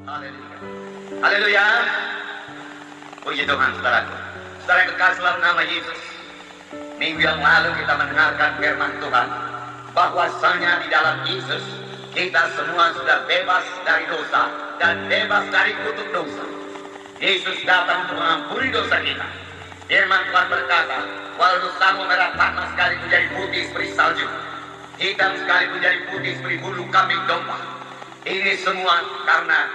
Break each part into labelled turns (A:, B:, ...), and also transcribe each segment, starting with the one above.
A: Haleluya. Haleluya. Puji Tuhan, saudaraku. Saudara yang kekasih dalam nama Yesus, minggu yang lalu kita mendengarkan firman Tuhan bahwasanya di dalam Yesus kita semua sudah bebas dari dosa dan bebas dari kutuk dosa. Yesus datang untuk mengampuni dosa kita. Firman Tuhan berkata, walau dosamu merah panas sekalipun jadi putih seperti salju, hitam sekalipun jadi putih seperti bulu kambing domba. Ini semua karena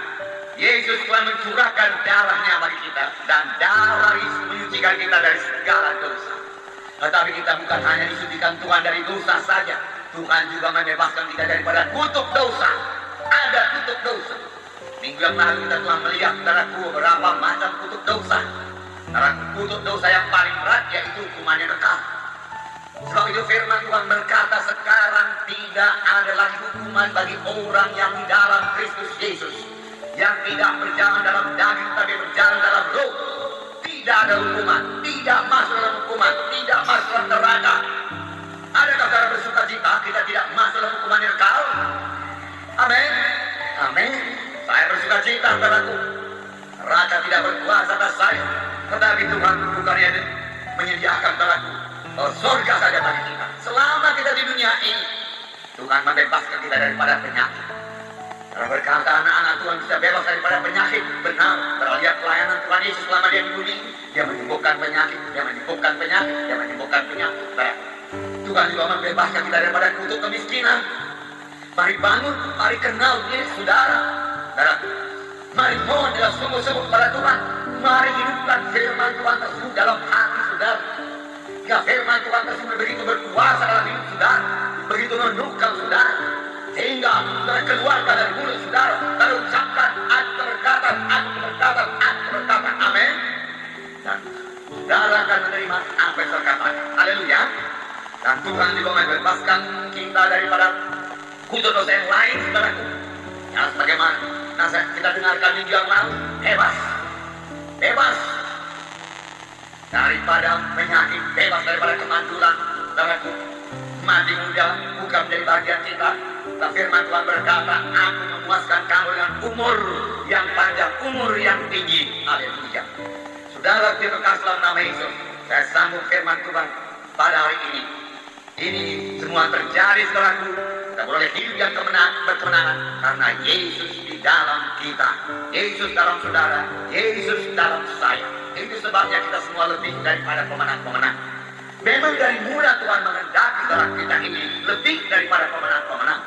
A: Yesus telah mencurahkan darahnya bagi kita, dan darah Yesus menyucikan kita dari segala dosa. Tetapi kita bukan hanya disucikan Tuhan dari dosa saja, Tuhan juga membebaskan kita daripada kutuk dosa. Ada kutuk dosa. Minggu yang lalu kita telah melihat saudaraku beberapa macam kutuk dosa. Kutuk dosa yang paling berat yaitu hukumannya kekal. Sebab itu firman Tuhan berkata sekarang tidak ada lagi hukuman bagi orang yang di dalam Kristus Yesus, yang tidak berjalan dalam daging tapi berjalan dalam roh. Tidak ada hukuman, tidak masuk dalam hukuman, tidak masuk dalam neraka. Adakah saudara bersuka cita kita tidak masuk dalam hukuman yang kekal? Amin. Amin. Saya bersuka cita, saudaraku. Neraka tidak berkuasa atas saya, tetapi Tuhan bukannya menyediakan saudaraku surga saja bagi kita. Selama kita di dunia ini, Tuhan membebaskan kita daripada penyakit. Kalau berkata anak-anak Tuhan bisa bebas daripada penyakit, benar. Berlihat pelayanan Tuhan Yesus selama dia di bumi, dia menyembuhkan penyakit, dia menyembuhkan penyakit, dia menyembuhkan penyakit. Tuhan juga membebaskan kita daripada kutuk kemiskinan. Mari bangun, mari kenal Yesus, saudara. Mari mohon dalam sungguh-sungguh kepada Tuhan. Mari hidupkan firman Tuhan tersebut dalam hati saudara. Ya, firman Tuhan tersebut begitu berkuasa dalam hidup saudara, begitu menundukkan saudara, sehingga saudara keluarkan dari mulut saudara, lalu ucapkan aku berkata, amin. Dan saudara akan menerima apa yang saudara katakan. Haleluya. Dan Tuhan juga membebaskan kita daripada kutuk dosa yang lain, saudaraku. Ya, sebagaimana kita dengarkan minggu yang lalu, bebas daripada penyakit, bebas daripada kemandulan, saudaraku. Mati muda bukan menjadi bagian kita. Dan firman Tuhan berkata, aku memuaskan kamu dengan umur yang panjang, umur yang tinggi. Haleluya. Saudara terkasih dalam nama Yesus, saya sambung firman Tuhan pada hari ini. Ini semua terjadi saudaraku. Kita boleh hidup yang berkemenangan karena Yesus di dalam kita, Yesus dalam saudara, Yesus dalam saya. Itu sebabnya kita semua lebih daripada pemenang-pemenang. Memang dari mula Tuhan mengendaki dalam kita ini lebih daripada pemenang-pemenang.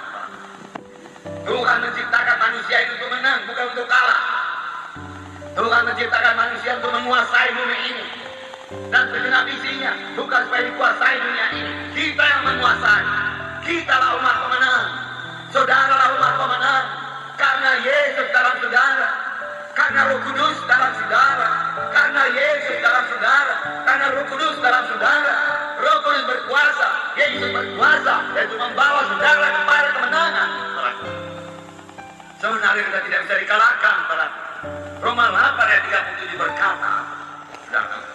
A: Tuhan menciptakan manusia itu untuk menang, bukan untuk kalah. Tuhan menciptakan manusia untuk menguasai bumi ini dan segenap isinya, bukan supaya dikuasai dunia ini. Kita yang menguasai. Kita lah umat pemenang. Saudara lah umat pemenang. Karena Yesus dalam saudara, karena Roh Kudus dalam saudara, karena Yesus dalam saudara, karena Roh Kudus dalam saudara. Roh Kudus berkuasa, Yesus berkuasa, yaitu membawa saudara kepada kemenangan. Sebenarnya kita tidak bisa dikalahkan. Roma 8 ayat 37 berkata,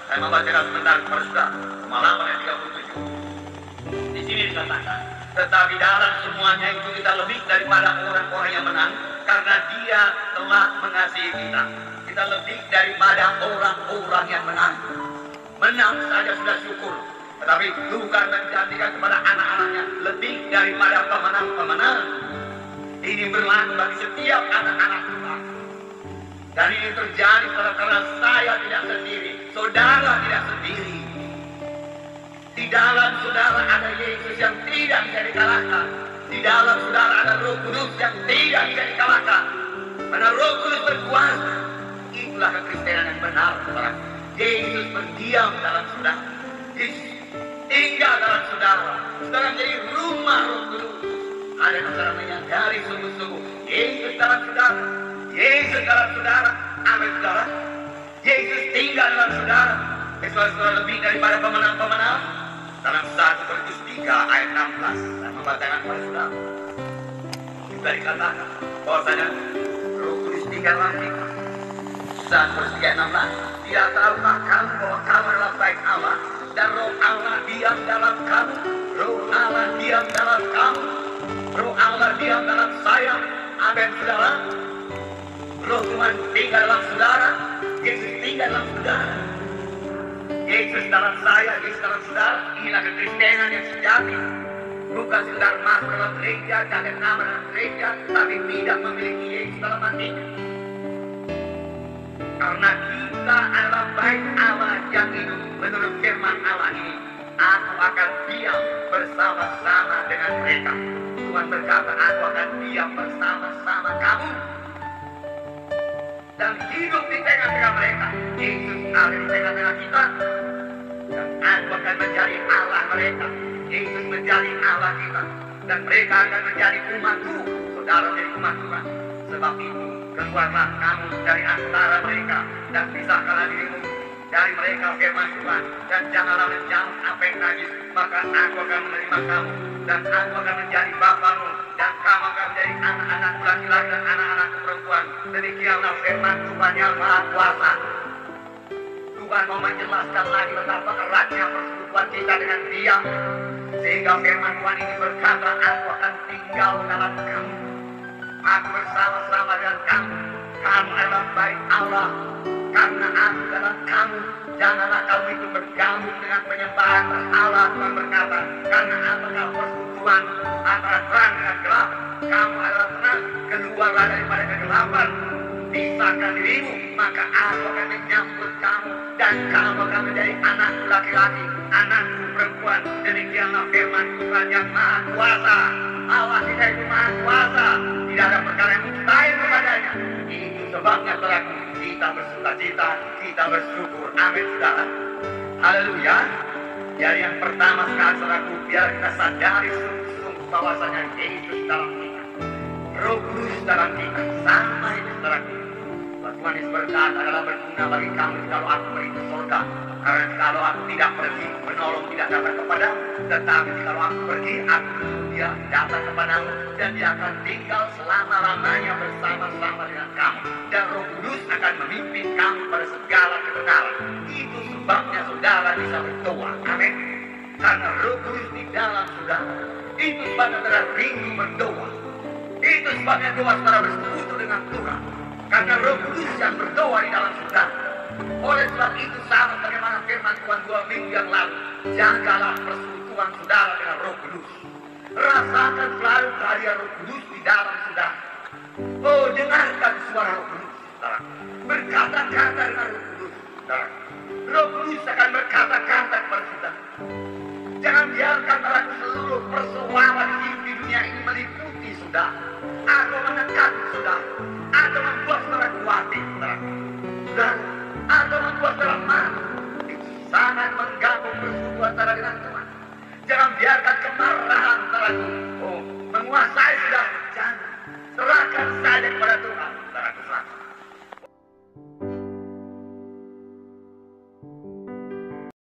A: saya membacakan sebentar kepada saudara. Roma 8 ayat 37. Di sini dikatakan, tetapi dalam semuanya itu kita lebih daripada orang-orang yang menang, karena Dia telah mengasihi kita. Kita lebih daripada orang-orang yang menang. Menang saja sudah syukur, tetapi Tuhan menjanjikan kepada anak-anaknya lebih daripada pemenang-pemenang. Ini berlaku bagi setiap anak-anak Tuhan. Dan ini terjadi karena saya tidak sendiri, saudara tidak sendiri. Di dalam saudara ada Yesus yang tidak bisa dikalahkan. Di dalam saudara ada Roh Kudus yang tidak bisa dikalahkan. Karena Roh Kudus berkuasa. Itulah kekristenan yang benar, saudara. Yesus berdiam dalam saudara. Yesus tinggal dalam saudara. Saudara menjadi rumah Roh Kudus. Ada saudara menyadari sungguh-sungguh Yesus dalam saudara. Yesus dalam saudara. Amin, saudara. Yesus tinggal dalam saudara. Saudara lebih daripada pemenang-pemenang. Dalam 1 Korintus 3 ayat 16, saya membacakan kepada saudara. Juga dikatakan bahwasanya Roh Kudus tinggal dalam kita. 1 Korintus 3 ayat 16. Tidak tahukah kamu bahwa kamu adalah baik Allah dan Roh Allah diam dalam kamu. Roh Allah diam dalam kamu. Roh Allah diam dalam saya. Amin, saudara. Roh Tuhan tinggal dalam saudara. Yesus tinggal dalam saudara. Yesus dalam saya, Yesus dalam saudara. Inilah kekristenan yang sejati. Bukan sekedar masuk dalam gereja, jaga nama dalam gereja, tapi tidak memiliki Yesus dalam hatinya. Karena kita adalah bait Allah yang hidup menurut firman Allah ini. Aku akan diam bersama-sama dengan mereka. Tuhan berkata, aku akan diam bersama-sama kamu. Dan hidup di tengah-tengah mereka. Yesus ada di tengah-tengah kita. Dan aku akan menjadi Allah mereka. Yesus menjadi Allah kita. Dan mereka akan menjadi umatku. Saudara menjadi umat Tuhan. Sebab itu, keluarlah kamu dari antara mereka. Dan pisahkanlah dirimu dari mereka firman Tuhan. Dan janganlah menjauh apa yang najis. Maka aku akan menerima kamu. Dan aku akan menjadi bapamu. Dan kamu akan menjadi anak-anak laki-laki dan anak-anak perempuan. Demikianlah firman Tuhan yang Maha Kuasa. Tuhan mau menjelaskan lagi betapa eratnya persekutuan kita dengan Dia. Sehingga firman Tuhan ini berkata, aku akan tinggal dalam kamu. Aku bersama-sama dengan kamu. Kamu adalah bait Allah. Karena aku dalam kamu. Janganlah kamu itu bergabung dengan penyembahan Allah. Tuhan berkata, karena apakah persekutuan antara terang dengan gelap. Kamu adalah terang. Keluarlah daripada kegelapan. Pisahkan dirimu. Maka aku akan menyambut kamu. Dan kamu akan menjadi anak laki-laki. Anakku perempuan. Demikianlah firman Tuhan yang Maha Kuasa. Allah kita itu Maha Kuasa. Tidak ada perkara yang mustahil kepadanya. Itu sebabnya saudaraku, kita bersuka-cita, kita bersyukur. Amin saudara. Haleluya. Jadi yang pertama sekali saudaraku, biar kita sadari sungguh-sungguh bahwasanya Yesus dalam kita, Roh Kudus dalam kita. Sama itu saudaraku. Tuhan Yesus berkata adalah berguna bagi kamu kalau aku pergi ke surga. Karena kalau aku tidak pergi, penolong tidak datang kepadamu. Tetapi kalau aku pergi, dia datang kepadamu. Dan dia akan tinggal selama-lamanya bersama-sama dengan kamu. Dan Roh Kudus akan memimpin kamu pada segala kebenaran. Itu sebabnya saudara bisa berdoa. Amin. Karena Roh Kudus di dalam saudara. Itu sebabnya saudara rindu berdoa. Itu sebabnya doa saudara bersekutu dengan Tuhan. Karena Roh Kudus yang berdoa di dalam saudara. Oleh sebab itu sama bagaimana firman Tuhan 2 minggu yang lalu. Jagalah persekutuan saudara dengan Roh Kudus. Rasakan selalu kehadiran Roh Kudus di dalam saudara. Oh, dengarkan suara Roh Kudus, saudara. Berkata-kata dengan Roh Kudus, saudara. Roh Kudus akan berkata-kata kepada saudara. Jangan biarkan saudara seluruh persoalan di dunia ini meliputi saudara. Atau menekan saudara. Atau membuat saudara khawatir, saudara. Saudara. Atau membuat saudara marah. Itu sangat mengganggu persekutuan saudara dengan Tuhan. Jangan biarkan kemarahan saudara menguasai saudara. Jangan. Serahkan saja